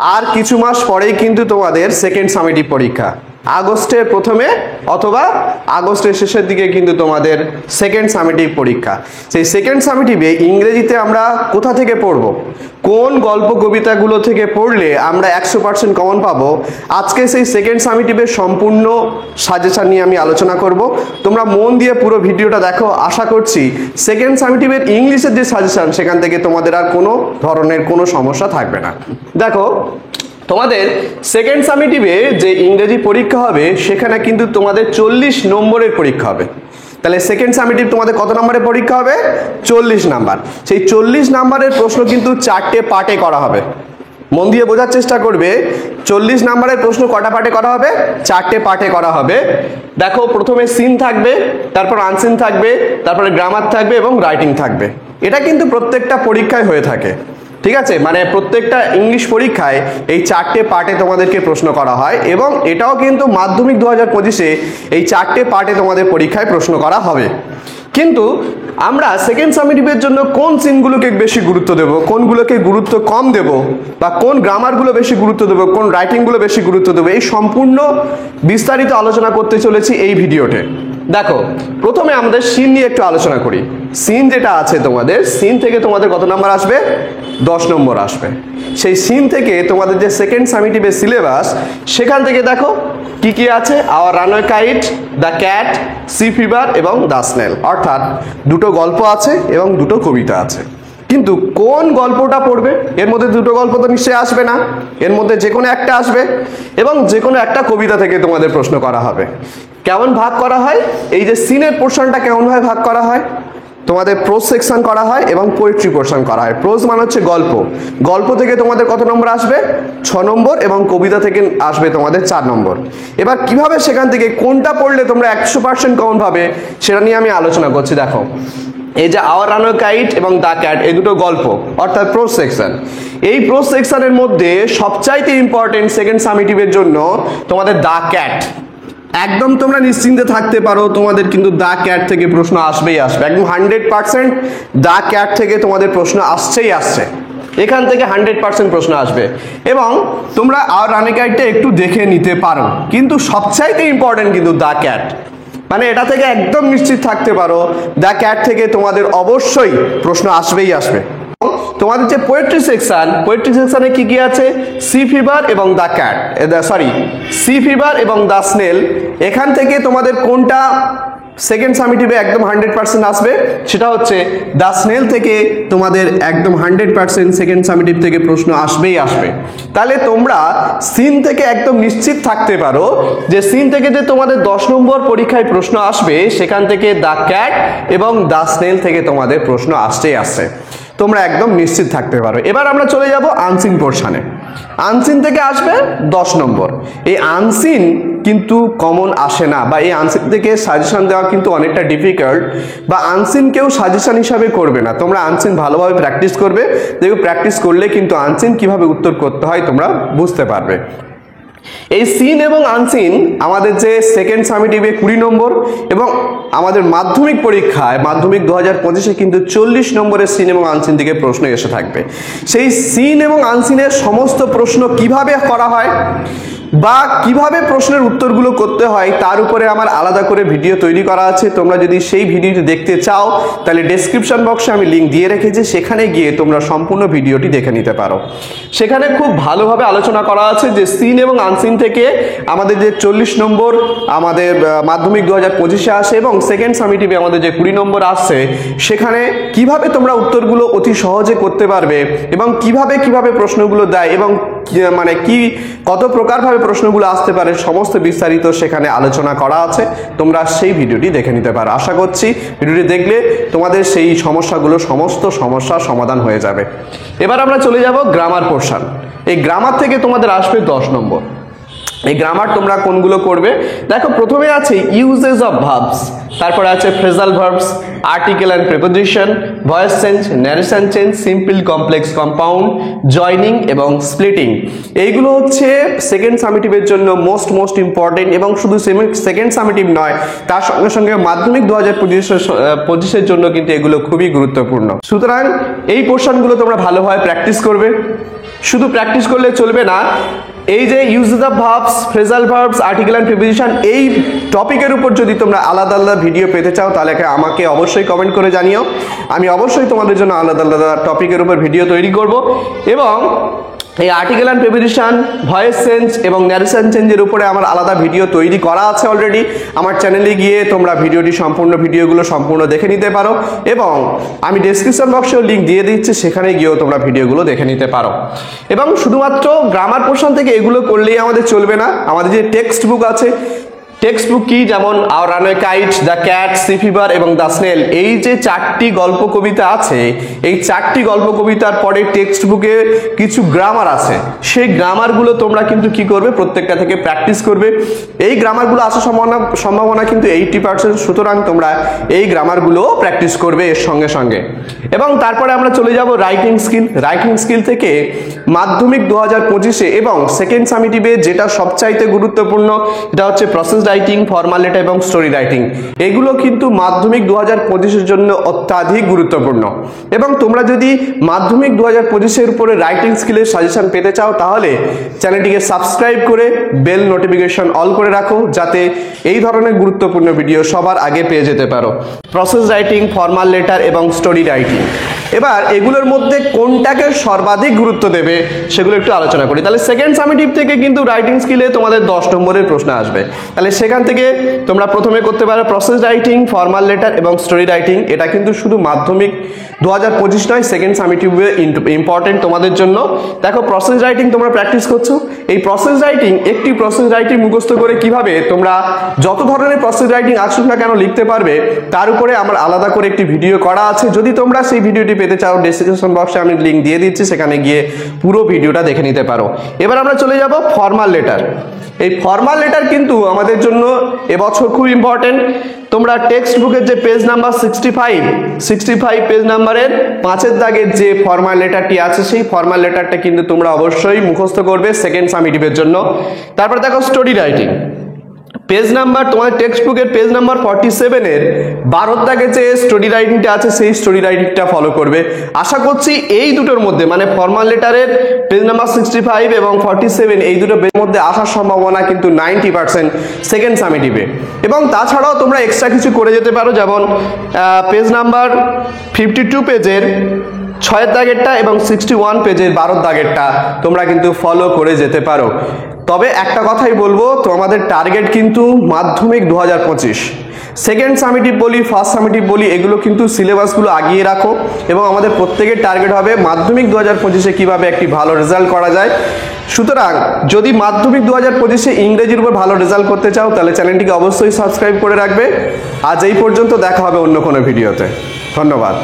আর কিছু মাস পরেই কিন্তু তোমাদের সেকেন্ড সামেটিভ পরীক্ষা, আগস্টের প্রথমে অথবা আগস্টের শেষের দিকে কিন্তু তোমাদের সেকেন্ড সামেটিভ পরীক্ষা। সেই সেকেন্ড সামেটিভে ইংরেজিতে আমরা কোথা থেকে পড়ব, কোন গল্প কবিতাগুলো থেকে পড়লে আমরা 100% কমন পাবো, আজকে সেই সেকেন্ড সামেটিভের সম্পূর্ণ সাজেশন নিয়ে আমি আলোচনা করব। তোমরা মন দিয়ে পুরো ভিডিওটা দেখো, আশা করছি সেকেন্ড সামেটিভের ইংলিশের যে সাজেশন সেখান থেকে তোমাদের আর কোনো ধরনের কোনো সমস্যা থাকবে না। দেখো তোমাদের সেকেন্ড সামেটিভে যে ইংরেজি পরীক্ষা হবে সেখানে কিন্তু তোমাদের 40 নম্বরের পরীক্ষা হবে। তাহলে সেকেন্ড সামেটিভ তোমাদের কত নম্বরের পরীক্ষা হবে? 40 নাম্বার। সেই 40 নাম্বারের প্রশ্ন কিন্তু 4টে পার্টে করা হবে। মন দিয়ে বোঝার চেষ্টা করবে, 40 নাম্বারের প্রশ্ন কটা পার্টে করা হবে? 4টে পার্টে করা হবে। দেখো প্রথমে সিন থাকবে, তারপর আনসিন থাকবে, তারপরে গ্রামার থাকবে এবং রাইটিং থাকবে। এটা কিন্তু প্রত্যেকটা পরীক্ষায় হয়ে থাকে, ঠিক আছে? মানে প্রত্যেকটা ইংলিশ পরীক্ষায় এই 4টে পার্টে তোমাদেরকে প্রশ্ন করা হয় এবং এটাও কিন্তু মাধ্যমিক 2025-এ এই 4টে পার্টে তোমাদের পরীক্ষায় প্রশ্ন করা হবে। কিন্তু আমরা সেকেন্ড সামেটিভের জন্য কোন সিনগুলোকে বেশি গুরুত্ব দেব, কোনগুলোকে গুরুত্ব কম দেব, বা কোন গ্রামারগুলো বেশি গুরুত্ব দেব, কোন রাইটিংগুলো বেশি গুরুত্ব দেবো, এই সম্পূর্ণ বিস্তারিত আলোচনা করতে চলেছি এই ভিডিওতে। দেখো প্রথমে আমাদের সিন নিয়ে একটু আলোচনা করি। সিন যেটা আছে তোমাদের, সিন থেকে তোমাদের কত নাম্বার আসবে? 10 নম্বর আসবে। সেই সিন থেকে তোমাদের যে সেকেন্ড সামেটিভের সিলেবাস, সেখান থেকে দেখো কি কি আছে, our runaway kite, the cat, sea fever এবং দ্য স্নেল, অর্থাৎ দুটো গল্প আছে এবং দুটো কবিতা আছে। কিন্তু কোন গল্পটা পড়বে? এর মধ্যে দুটো গল্প তো নিশ্চয়ই আসবে না, এর মধ্যে যে কোনো একটা আসবে এবং যে কোনো একটা কবিতা থেকে তোমাদের প্রশ্ন করা হবে। কেমন ভাগ করা হয়? এই যে সিনের পোর্শনটা কেমনভাবে ভাগ করা হয়, তোমাদের প্রোজ সেকশন করা হয় এবং পোয়েট্রি পোর্শন করা হয়। প্রোজ মানে হচ্ছে গল্প, গল্প থেকে তোমাদের কত নম্বর আসবে? 6 নম্বর এবং কবিতা থেকে আসবে তোমাদের 4 নম্বর। এবার কিভাবে সেখান থেকে কোনটা পড়লে তোমরা 100% কমন পাবে সেটা নিয়ে আমি আলোচনা করছি। দেখো এই যে আওয়ার রানওয়ে কাইট এবং দ্য ক্যাট, এই দুটো গল্প অর্থাৎ প্রোজ সেকশন। এই প্রোজ সেকশনের মধ্যে সবচাইতে ইম্পর্টেন্ট সেকেন্ড সামেটিভের জন্য তোমাদের দ্য ক্যাট। একদম তোমরা নিশ্চিন্তে থাকতে পারো, তোমাদের কিন্তু দ্য ক্যাট থেকে প্রশ্ন আসবেই আসবে, একদম 100% দ্য ক্যাট থেকে তোমাদের প্রশ্ন আসছেই আসছে। এখান থেকে 100% প্রশ্ন আসবে এবং তোমরা আওয়ার রানওয়ে কাইটটা একটু দেখে নিতে পারো, কিন্তু সবচাইতে ইম্পর্টেন্ট কিন্তু দ্য ক্যাট। মানে এটা থেকে একদম নিশ্চিত থাকতে পারো দ্য ক্যাট থেকে তোমাদের অবশ্যই প্রশ্ন আসবেই আসবে। তোমাদের যে পোয়েট্রি সেকশন, পোয়েট্রি সেকশনে কি কি আছে? সি ফিভার এবং দ্য ক্যাট, সি ফিভার এবং দ্য স্নেল। এখান থেকে তোমাদের কোনটা সেকেন্ড সামেটিভে একদম 100% আসবে? সেটা হচ্ছে দ্য স্নেল থেকে তোমাদের একদম 100% সেকেন্ড সামেটিভ থেকে প্রশ্ন আসবেই আসবে। তাহলে তোমরা সিন থেকে একদম নিশ্চিত থাকতে পারো যে সিন থেকে যে তোমাদের 10 নম্বর পরীক্ষায় প্রশ্ন আসবে, সেখান থেকে দ্য ক্যাট এবং দ্য স্নেল থেকে তোমাদের প্রশ্ন আসতেই আসছে, তোমরা একদম নিশ্চিত থাকতে পারো। এবার আমরা চলে যাব আনসিন পোর্শনে। আনসিন থেকে আসবে 10 নম্বর। এই আনসিন কিন্তু কমন আসে না, বা এই আনসিন থেকে সাজেশন দেওয়া কিন্তু অনেকটা ডিফিকাল্ট, বা আনসিন কেউ সাজেশন হিসাবে করবে না। তোমরা আনসিন ভালোভাবে প্র্যাকটিস করবে, দেখো প্র্যাকটিস করলে কিন্তু আনসিন কিভাবে উত্তর করতে হয় তোমরা বুঝতে পারবে। এই সিন এবং আনসিন আমাদের যে সেকেন্ড সামেটিভে 20 নম্বর এবং আমাদের মাধ্যমিক পরীক্ষায় মাধ্যমিক 2025-এ কিন্তু 40 নম্বরের সিন এবং আনসিন থেকে প্রশ্ন এসে থাকবে। সেই সিন এবং আনসিনের সমস্ত প্রশ্ন কিভাবে করা হয় বা কিভাবে প্রশ্নের উত্তরগুলো করতে হয় তার উপরে আমার আলাদা করে ভিডিও তৈরি করা আছে। তোমরা যদি সেই ভিডিওটি দেখতে চাও তাহলে ডেসক্রিপশন বক্সে আমি লিঙ্ক দিয়ে রেখেছি, সেখানে গিয়ে তোমরা সম্পূর্ণ ভিডিওটি দেখে নিতে পারো। সেখানে খুব ভালোভাবে আলোচনা করা আছে যে সিন এবং আনসিন থেকে আমাদের যে 40 নম্বর আমাদের মাধ্যমিক 2025-এ আসে এবং সেকেন্ড সামেটিভে আমাদের যে 20 নম্বর আসছে, সেখানে কিভাবে তোমরা উত্তরগুলো অতি সহজে করতে পারবে এবং কিভাবে প্রশ্নগুলো দেয় এবং মানে কি কত প্রকারভাবে প্রশ্নগুলো আসতে পারে, সমস্ত বিস্তারিত সেখানে আলোচনা করা আছে। তোমরা সেই ভিডিওটি দেখে নিতে পারো। আশা করছি ভিডিওটি দেখলে তোমাদের সেই সমস্যাগুলো সমস্ত সমস্যার সমাধান হয়ে যাবে। এবার আমরা চলে যাব গ্রামার পোর্শন। এই গ্রামার থেকে তোমাদের আসবে 10 নম্বর। এই গ্রামার তোমরা কোনগুলো করবে? দেখো প্রথমে আছে ইউজেস অফ ভার্বস, তারপরে আছে phrasal verbs, article and preposition, voice change, narration change, simple complex compound, joining এবং স্প্লিটিং। এইগুলো হচ্ছে সেকেন্ড সামেটিভের জন্য মোস্ট ইম্পর্টেন্ট এবং শুধু সেকেন্ড সামেটিভ নয়, তার সঙ্গে সঙ্গে মাধ্যমিক 2025-এর জন্য কিন্তু এগুলো খুবই গুরুত্বপূর্ণ। সুতরাং এই পোর্শনগুলো তোমরা ভালোভাবে প্র্যাকটিস করবে শুধু প্র্যাকটিস করলে চলবে না, এই যে uses of verbs, phrasal verbs, article and preposition, এই টপিকের উপর যদি তোমরা আলাদা আলাদা ভিডিও পেতে চাও তাহলে আমাকে অবশ্যই কমেন্ট করে জানিও। আমি অবশ্যই তোমাদের জন্য আলাদা আলাদা টপিকের উপর ভিডিও তৈরি করব। এবং এই article and preposition, voice change এবং ন্যারেশন চেঞ্জের উপরে আমার আলাদা ভিডিও তৈরি করা আছে অলরেডি। আমার চ্যানেলে গিয়ে তোমরা ভিডিওগুলো সম্পূর্ণ দেখে নিতে পারো, এবং আমি ডেসক্রিপশন বক্সেও লিঙ্ক দিয়ে দিচ্ছি, সেখানে গিয়েও তোমরা ভিডিওগুলো দেখে নিতে পারো। এবং শুধুমাত্র গ্রামার পোর্শন থেকে এগুলো করলেই আমাদের চলবে না, আমাদের যে টেক্সট বুক আছে, টেক্সট বুক কি, যেমন our runaway kite, the cat, sea fever এবং দ্য স্নেল, এই যে 4টি গল্প কবিতা আছে, এই 4টি গল্প কবিতার পরে টেক্সট বুকে কিছু গ্রামার আছে, সেই গ্রামারগুলো তোমরা কিন্তু কি করবে, প্রত্যেকটা থেকে প্র্যাকটিস করবে। এই গ্রামারগুলো আসার সম্ভাবনা কিন্তু 80%, সুতরাং তোমরা এই গ্রামারগুলো প্র্যাকটিস করবে এর সঙ্গে সঙ্গে। এবং তারপরে আমরা চলে যাব রাইটিং স্কিল। রাইটিং স্কিল থেকে মাধ্যমিক 2025-এ এবং সেকেন্ড সামিটিভে যেটা সবচাইতে গুরুত্বপূর্ণ, এটা হচ্ছে প্রসেস রাইটিং, ফর্মাল লেটার এবং স্টোরি রাইটিং। এগুলো কিন্তু মাধ্যমিক 2025-এর জন্য অত্যাধিক গুরুত্বপূর্ণ। এবং তোমরা যদি মাধ্যমিক 2025-এর উপরে রাইটিং স্কিলের সাজেশন পেতে চাও তাহলে চ্যানেলটিকে সাবস্ক্রাইব করে বেল নোটিফিকেশন অল করে রাখো, যাতে এই ধরনের গুরুত্বপূর্ণ ভিডিও সবার আগে পেয়ে যেতে পারো। প্রসেস রাইটিং, ফর্মাল লেটার এবং স্টোরি রাইটিং, এবার এগুলোর মধ্যে কোনটাকে সর্বাধিক গুরুত্ব দেবে সেগুলো একটু আলোচনা করি। তাহলে সেকেন্ড সামিটিভ থেকে কিন্তু রাইটিং স্কিলে তোমাদের 10 নম্বরের প্রশ্ন আসবে। তাহলে সেখান থেকে তোমরা প্রথমে করতে পারো প্রসেস রাইটিং, ফর্মাল লেটার এবং স্টোরি রাইটিং। এটা কিন্তু শুধু মাধ্যমিক 2025 নয়, সেকেন্ড সামিটিভে ইম্পর্টেন্ট তোমাদের জন্য। দেখো, প্রসেস রাইটিং তোমরা প্র্যাকটিস করছো, এই প্রসেস রাইটিং, একটি প্রসেস রাইটিং মুখস্থ করে কিভাবে তোমরা যত ধরনের প্রসেস রাইটিং আসুক না কেন লিখতে পারবে, তার উপরে আমার আলাদা করে একটি ভিডিও করা আছে। যদি তোমরা সেই ভিডিওটি পেতে চাও, ডেসক্রিপশন বক্সে আমি লিঙ্ক দিয়ে দিচ্ছি, সেখানে গিয়ে পুরো ভিডিওটা দেখে নিতে পারো। এবার আমরা চলে যাব ফর্মাল লেটার। এই ফর্মাল লেটার কিন্তু আমাদের জন্য এবছর খুব ইম্পর্টেন্ট। তোমরা টেক্সট বুকের যে পেজ নাম্বার 65 পেজ নাম্বারের 5-এর দাগের যে ফর্মাল লেটারটি আছে, সেই ফর্মাল লেটারটা কিন্তু তোমরা অবশ্যই মুখস্থ করবে সেকেন্ড সামিটিভের জন্য। তারপর দেখো স্টোরি রাইটিং, পেজ নাম্বার, তোমাদের টেক্সট বুকের পেজ নাম্বার 47-এর 12 দাগে যে স্টোরি রাইটিংটা আছে, সেই স্টোরি রাইটিংটা ফলো করবে। আশা করছি এই দুটোর মধ্যে, মানে ফর্মাল লেটারের পেজ নাম্বার 65 এবং 47, এই দুটো পেজের মধ্যে আসার সম্ভাবনা কিন্তু 90% সেকেন্ড সামিটিভে। এবং তাছাড়াও তোমরা এক্সট্রা কিছু করে যেতে পারো, যেমন পেজ নাম্বার 52 পেজের 6-এর দাগেরটা এবং 61 পেজের 12 দাগেরটা তোমরা কিন্তু ফলো করে যেতে পারো। তবে একটা কথাই বলবো, তোমাদের টার্গেট কিন্তু মাধ্যমিক 2025, সেকেন্ড সামিটিভ বলি, ফার্স্ট সামিটিভ বলি, এগুলো কিন্তু সিলেবাসগুলো আগিয়ে রাখো। এবং আমাদের প্রত্যেকের টার্গেট হবে মাধ্যমিক 2025-এ কীভাবে একটি ভালো রেজাল্ট করা যায়। সুতরাং যদি মাধ্যমিক 2025-এ ইংরেজির উপর ভালো রেজাল্ট করতে চাও তাহলে চ্যানেলটিকে অবশ্যই সাবস্ক্রাইব করে রাখবে। আজ এই পর্যন্ত, দেখা হবে অন্য কোনো ভিডিওতে। ধন্যবাদ।